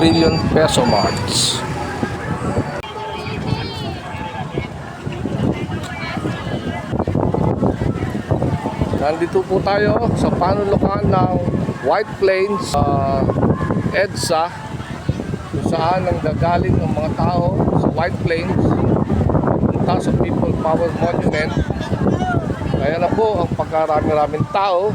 trillion peso marks. Nandito po tayo sa panulukan ng White Plains EDSA, kung saan nanggagaling ang mga tao sa White Plains punta sa People Power Monument. Kaya na po ang pagkarami-raming tao.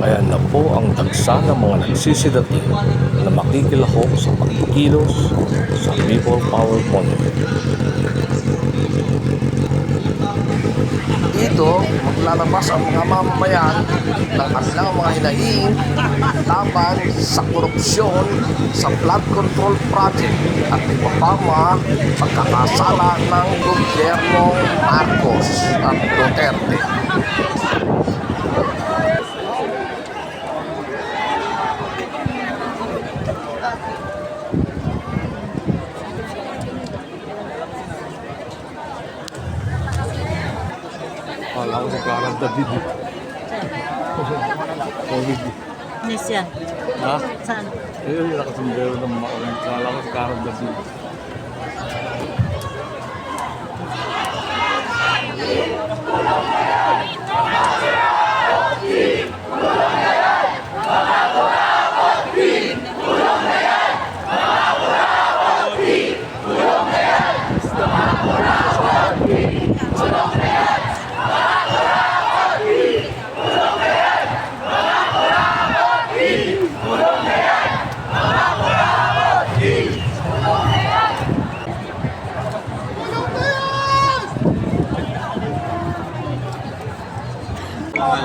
Ayan na po ang dagsa ng mga nagsisidating na makikilahok sa pagkikilos sa People Power Monument. Dito, maglalabas ang mga mamamayan ng kanilang mga hinaing laban sa korupsyon, sa flood control project at iba pa mga pagkakasala ng gobyerno Marcos at Duterte. Wala ko sa Clarang David. COVID. Yes, yan. Ha? Saan? Yung nakasundero ng mga kala ko sa Clarang David.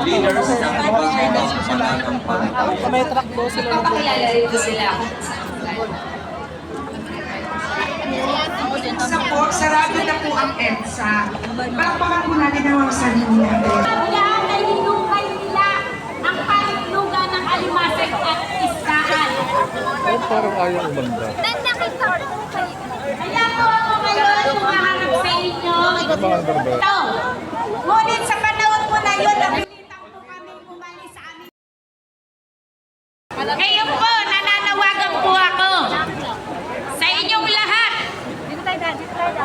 Leaders ng ibang pananampalataya. May truck po sila. Papakilala rito sila. Sarado na po ang EDSA. Palakpakan po natin ang mga sarili natin. Kailangan ay hinukay nila ang palitlugan ng alimasag at iskaan. Parang ayaw umanda. Kaya po ako ngayon humaharap sa inyo. Ito. Ngunit sa panahon po na yun, napilitang po kami umalis sa amin. Ngayon po, nananawagan po ako sa inyong lahat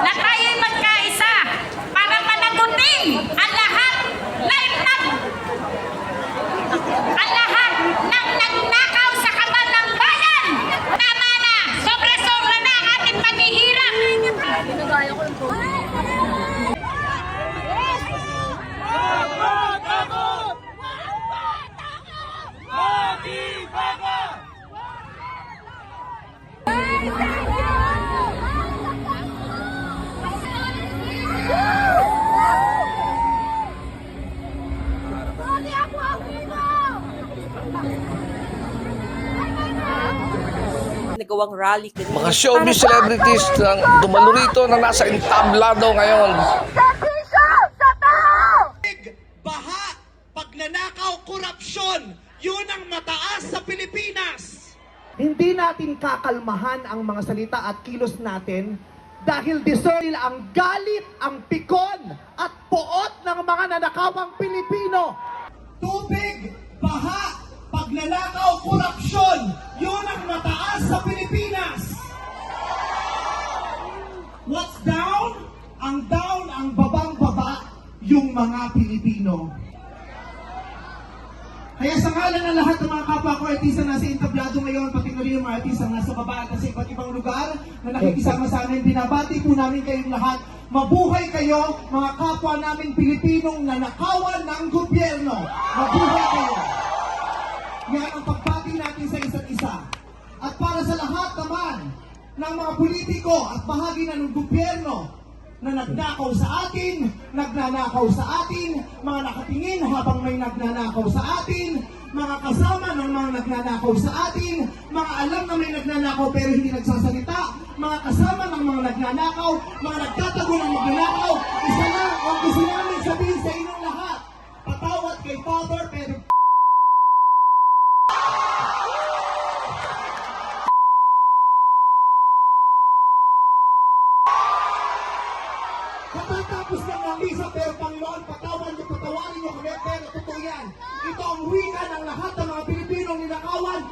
na tayo'y magkaisa para panagutin ang lahat ng nagnakaw sa kaban ng bayan. Tama na! Sobra-sobra na ang ating paghihirap! Nagawang rally. Mga showbiz celebrities na dumalo rito na nasa entablado ngayon. Baha, pagnanakaw, korupsyon, yun ang mataas sa Pilipinas. Hindi natin kakalmahan ang mga salita at kilos natin dahil deserve nila ang galit, ang pikon at poot ng mga nanakawang Pilipino. Tubig, baha, pagnanakaw, korupsyon, yun ang mataas sa Pilipinas. What's down? Ang down, ang babang-baba, yung mga Pilipino. Kaya sa ngalan ng lahat ng mga kapwa ko artista na nasa entablado ngayon, pati na rin yung mga artista nasa baba at sa iba't ibang lugar na nakikisama sa amin, binabati po namin kayong lahat. Mabuhay kayo, mga kapwa namin Pilipinong nanakawan ng gobyerno. Mabuhay kayo. Yan ang pagbati natin sa isa't isa. At para sa lahat naman ng mga politiko at bahagi na ng gobyerno na nagnakaw sa atin, nagnanakaw sa atin, mga nakatingin habang may nagnanakaw sa atin, mga kasama ng mga nagnanakaw sa atin, mga alam na may nagnanakaw pero hindi nagsasalita, mga kasama ng mga nagnanakaw, mga nagtatago ng magnanakaw. Isa lang ang gusto namin sabihin sa inyong lahat. Patawad kay Father pero katatapos ng misa pero Panginoon, patawarin niyo kami, pero totoo yan. Ito ang wika ng lahat ng mga Pilipinong ninakawan.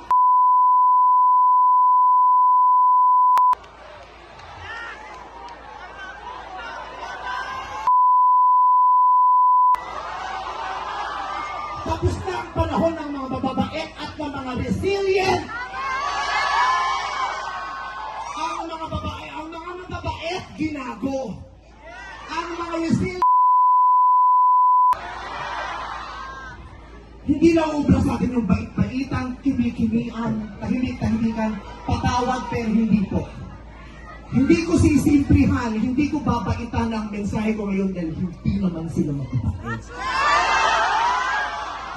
panahon ng mga mababait at ng mga resilient. Ang mga mababait, ginago. Ang mga resilient, hindi na ubra sa atin yung bait-baitan, kimi-kimian, tahimik-tahimikan, patawad pero hindi po. Hindi ko sisimplihan, hindi ko babaitan ang mensahe ko ngayon dahil hindi naman sila magpapait.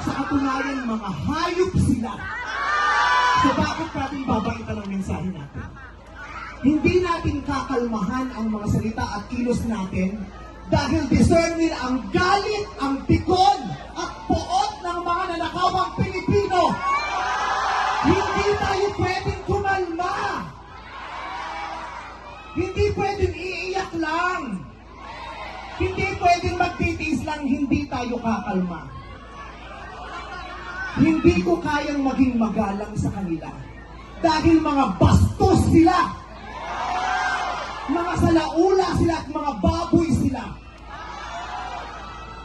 Sa katunayan, mga hayop sila. So bakit natin babaitan ang mensahe natin? Hindi natin kakalmahan ang mga salita at kilos natin dahil discernil ang galit, ang pikon, at poot ng mga nanakawang Pilipino. Hindi tayo pwedeng kumalma. Hindi pwedeng iiyak lang. Hindi pwedeng magtitiis lang, hindi tayo kakalma. Hindi ko kayang maging magalang sa kanila. Dahil mga bastos sila. Mga salaula sila at mga baboy sila.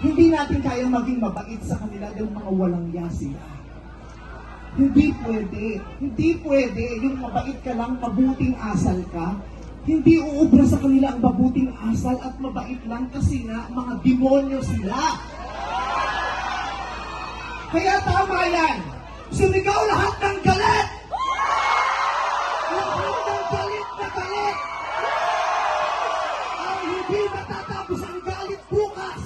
Hindi natin kayang maging mabait sa kanila dahil mga walang ya sila. Hindi pwede. Hindi pwede. Yung mabait ka lang, mabuting asal ka. Hindi uubra sa kanila ang mabuting asal at mabait lang kasi nga mga demonyo sila. Kaya tama yan. Sumigaw lahat ng galit. Lahat ng galit na galit. Ang hindi matatapos ang galit bukas.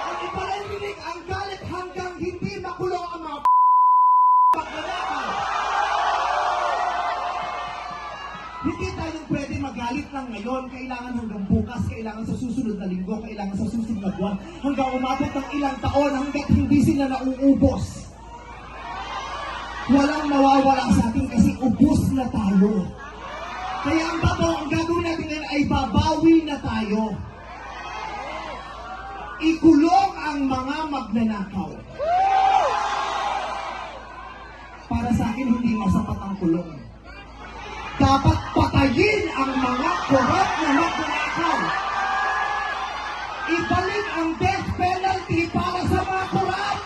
Ang iparirinig ang galit hanggang hindi makulong ang mga pagkalakan. Hindi tayo pwede magalit lang ngayon. Kailangan hanggang bukas, kailangan sa susunod na linggo, kailangan sa susunod na buwan, hanggang umabot ng ilang taon hanggat hindi sila nauubos. Walang mawawala sa atin kasi ubos na tayo. Kaya ang gagawin natin ngayon ay babawi na tayo. Ikulong ang mga magnanakaw. Para sa akin, hindi masapat ang kulong. Dapat patayin ang mga korap na magnanakaw. Ibalik ang death penalty para sa mga korap.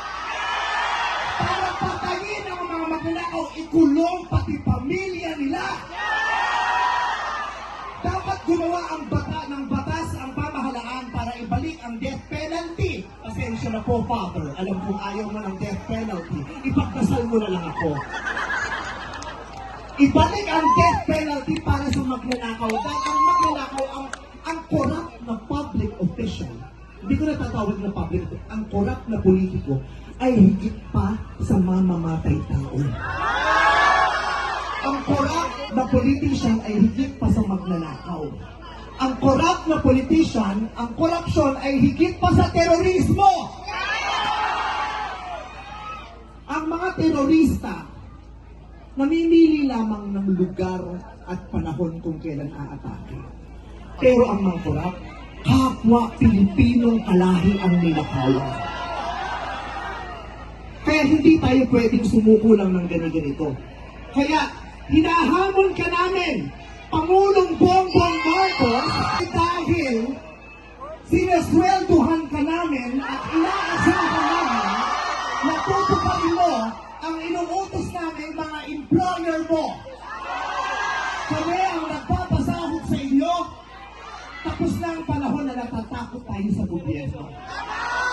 Para patayin ang mga magnanakaw, ikulong pati pamilya nila. Dapat gumawa ang batas, ang pamahalaan para ibalik ang death penalty. Pasensya na po, Father. Alam kong ayaw mo ng death penalty. Ipagdasal mo na lang ako. Ibalik ang death penalty para sa magnanakaw. Dahil ang magnanakaw, ang corrupt na public official, hindi ko natatawag na public, ang corrupt na politiko ay higit pa sa mamamatay tao. Ang corrupt na politician ay higit pa sa magnanakaw. Ang corrupt na politician, ang corruption ay higit pa sa terorismo. Ang mga terorista, namimili lamang ng lugar at panahon kung kailan aatake. Pero ang mga korap, kapwa Pilipinong kalahi ang ninakawan. Kaya hindi tayo pwedeng sumuko lang ng ganito. Kaya hinahamon ka namin, Pangulong Bongbong Marcos, dahil sinaswelduhan ka namin at inaasahan namin na tutuparin mo ang inuutos namin mga employer mo. Kami ang nagpapasahod sa inyo. Tapos na ang panahon na natatakot tayo sa gobyerno.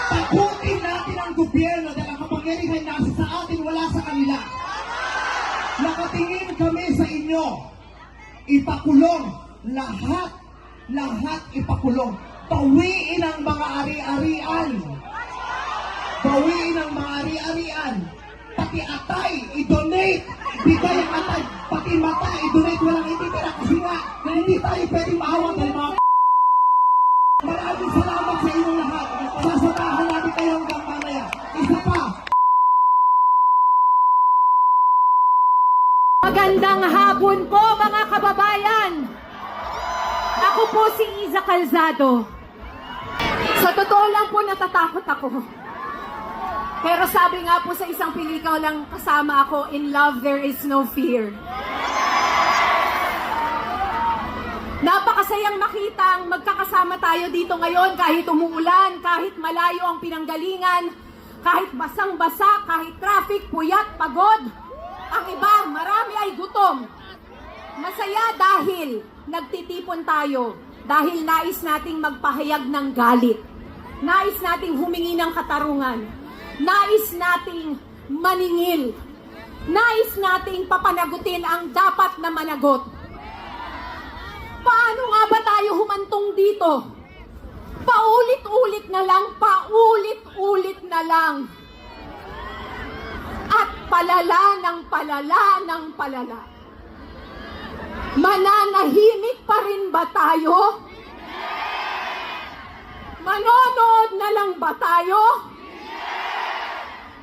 Takutin natin ang gobyerno dahil ang kapangyarihan nasa sa atin, wala sa kanila. Nakatingin kami sa inyo. Ipakulong lahat ipakulong. Bawiin ang mga ari-arian. Bawiin ang mga ari-arian. Pati atay, i-donate. Bigay ang atay. Pati mata, i-donate. Walang ititira kasi nga na hindi tayo pwedeng maawag dahil mga maraming salamat sa inyong lahat. Sasamahan natin kayo hanggang mamaya. Isa pa. Magandang hapon po mga kababayan. Ako po si Iza Calzado. Sa totoo lang po natatakot ako. Pero sabi nga po sa isang pelikulang kasama ako, in love there is no fear. Napakasayang makita ang magkakasama tayo dito ngayon kahit umuulan, kahit malayo ang pinanggalingan. Kahit basang-basa, kahit traffic, puyat, pagod. Ang iba, marami ay gutom. Masaya dahil nagtitipon tayo. Dahil nais nating magpahayag ng galit. Nais nating humingi ng katarungan. Nais nating maningil. Nais nating papanagutin ang dapat na managot. Paano nga ba tayo humantong dito? Paulit-ulit na lang, paulit-ulit na lang. At palala ng palala ng palala. Mananahimik pa rin ba tayo? Manonood na lang ba tayo?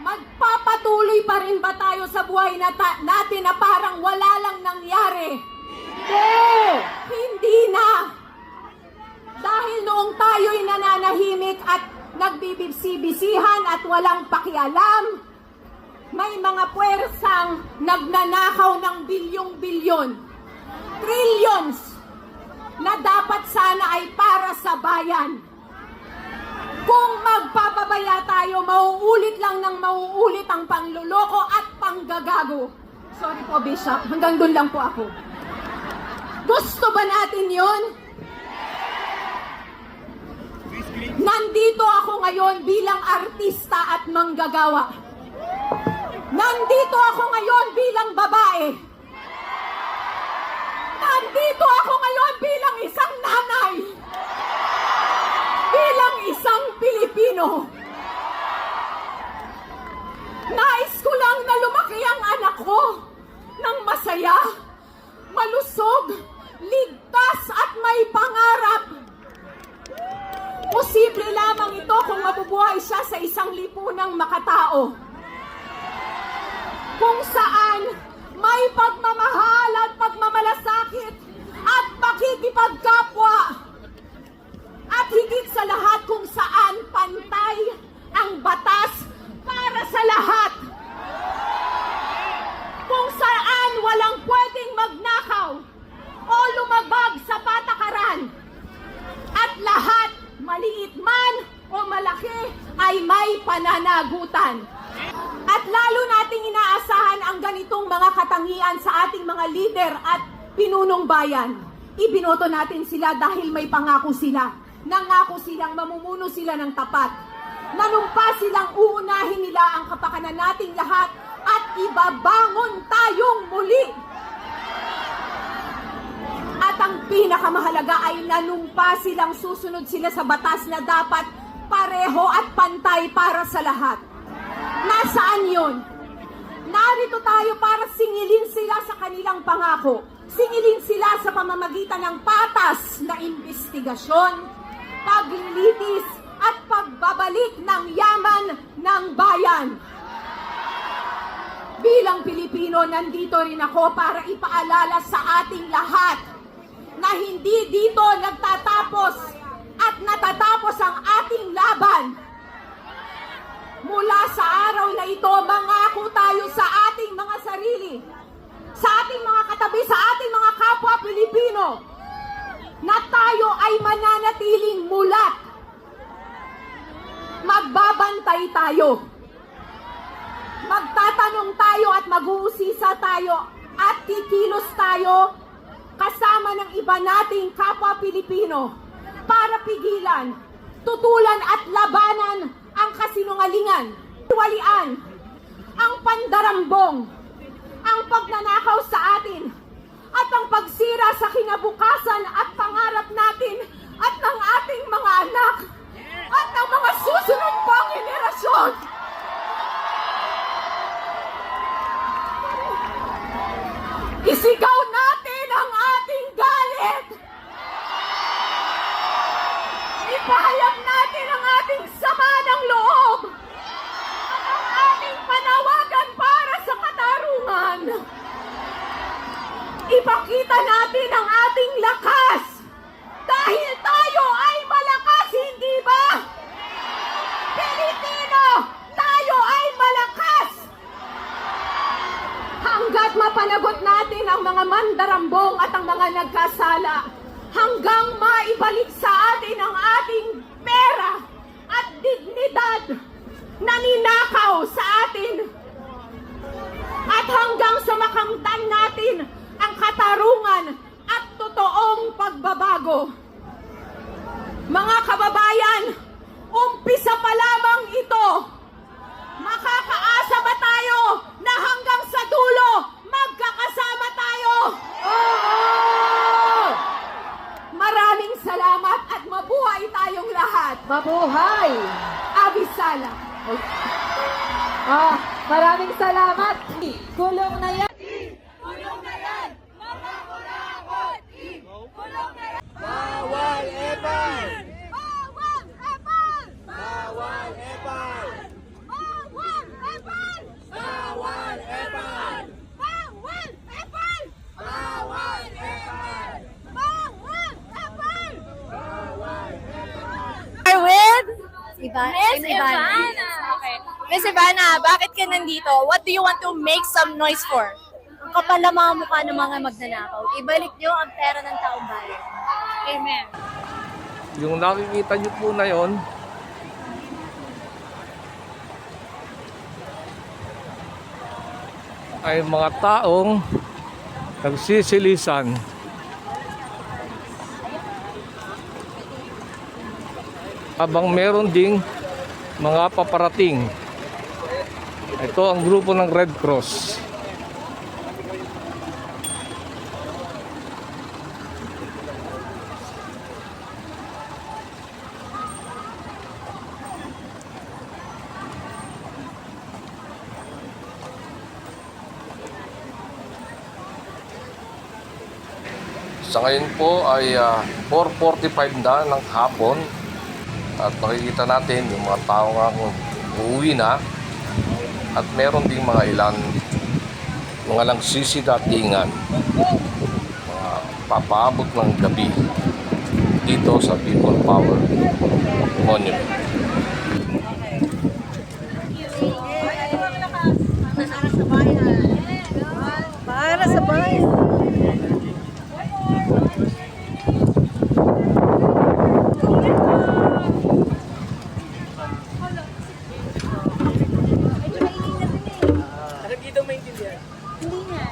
Magpapatuloy pa rin ba tayo sa buhay natin na parang wala lang nangyari? Hindi na. Dahil noong tayo'y nananahimik at nagbibisi-bisihan at walang pakialam, may mga puwersang nagnanakaw ng bilyong-bilyon, trillions, na dapat sana ay para sa bayan. Kung magpapabaya tayo, mauulit lang ng mauulit ang pangluloko at panggagago. Sorry po, Bishop. Hanggang doon lang po ako. Gusto ba natin yun? Nandito ako ngayon bilang artista at manggagawa. Nandito ako ngayon bilang babae. Nandito ako ngayon bilang isang nanay. Bilang isang Pilipino. Nais ko lang na lumaki ang anak ko ng masaya, malusog, ligtas at may pangarap. Posible lamang ito kung mabubuhay siya sa isang lipunang makatao. Kung saan may pagmamahal at pagmamalasakit at pakikipagkapwa. At higit sa lahat kung saan pantay ang batas para sa lahat. Kung saan walang pwedeng magnakaw o lumabag sa patakaran. At lahat, maliit man o malaki, ay may pananagutan. At lalo nating inaasahan ang ganitong mga katangian sa ating mga lider at pinunong bayan. Ibinoto natin sila dahil may pangako sila. Nangako silang mamumuno sila ng tapat. Nanumpa silang uunahin nila ang kapakanan nating lahat at ibabangon tayong muli. At ang pinakamahalaga ay nanumpa silang susunod sila sa batas na dapat pareho at pantay para sa lahat. Nasaan yun? Narito tayo para singilin sila sa kanilang pangako. Singilin sila sa pamamagitan ng patas na investigasyon, paglilitis at pagbabalik ng yaman ng bayan. Bilang Pilipino, nandito rin ako para ipaalala sa ating lahat na hindi dito nagtatapos at natatapos ang ating laban. Mula sa araw na ito, mangako tayo sa ating mga sarili, sa ating mga katabi, sa ating mga kapwa Pilipino, na tayo ay mananatiling mulat. Magbabantay tayo. Magtatanong tayo at mag-uusisa tayo at kikilos tayo kasama ng iba nating kapwa Pilipino para pigilan, tutulan at labanan ang kasinungalingan, walian, ang pandarambong, ang pagnanakaw sa atin, at ang pagsira sa kinabukasan at pangarap natin at ng ating mga anak at ng mga susunod pang henerasyon. Isigaw natin ang ating galit. Ipahayag natin ang ating sama ng loob at ang ating panawagan para sa katarungan. Ipakita natin ang ating lakas dahil tayo ay malakas, hindi ba? Pilipino, tayo ay malakas. Hanggat mapanagot natin ang mga mandarambong at ang mga nagkasala, hanggang maibalik sa atin ang ating pera at dignidad, naninakaw sa atin. At hanggang sa makamtan natin ang katarungan at totoong pagbabago. Mga kababayan, umpisa pa lamang ito. Makakaasa ba tayo na hanggang sa dulo magkakasama tayo? Oo! Maraming salamat at mabuhay tayong lahat. Mabuhay! Abisala. Maraming salamat. Kulong na yan. Kulong na yan. Makakurakot. Kulong na yan. Bawal epal! Bawal epal! Bawal epal! Bawal epal! Bawal epal! Bawal epal! Bawal epal! Bawal epal! With Miss Ivana. Okay. Miss Ivana, bakit ka nandito? What do you want to make some noise for? Ang kapal na mga mukha ng mga magnanakaw. Ibalik nyo ang pera ng taong bayan. Amen. Yung nakikita nyo po na yon, ay mga taong nagsisilisan habang meron ding mga paparating. Ito ang grupo ng Red Cross. Sa ngayon po ay 4:45 na ng hapon at makikita natin yung mga tao nga uuwi na at meron ding mga ilan mga nagsisidatingan, mga papaabot ng gabi dito sa People Power Monument. Para sa bayan. Hindi nga.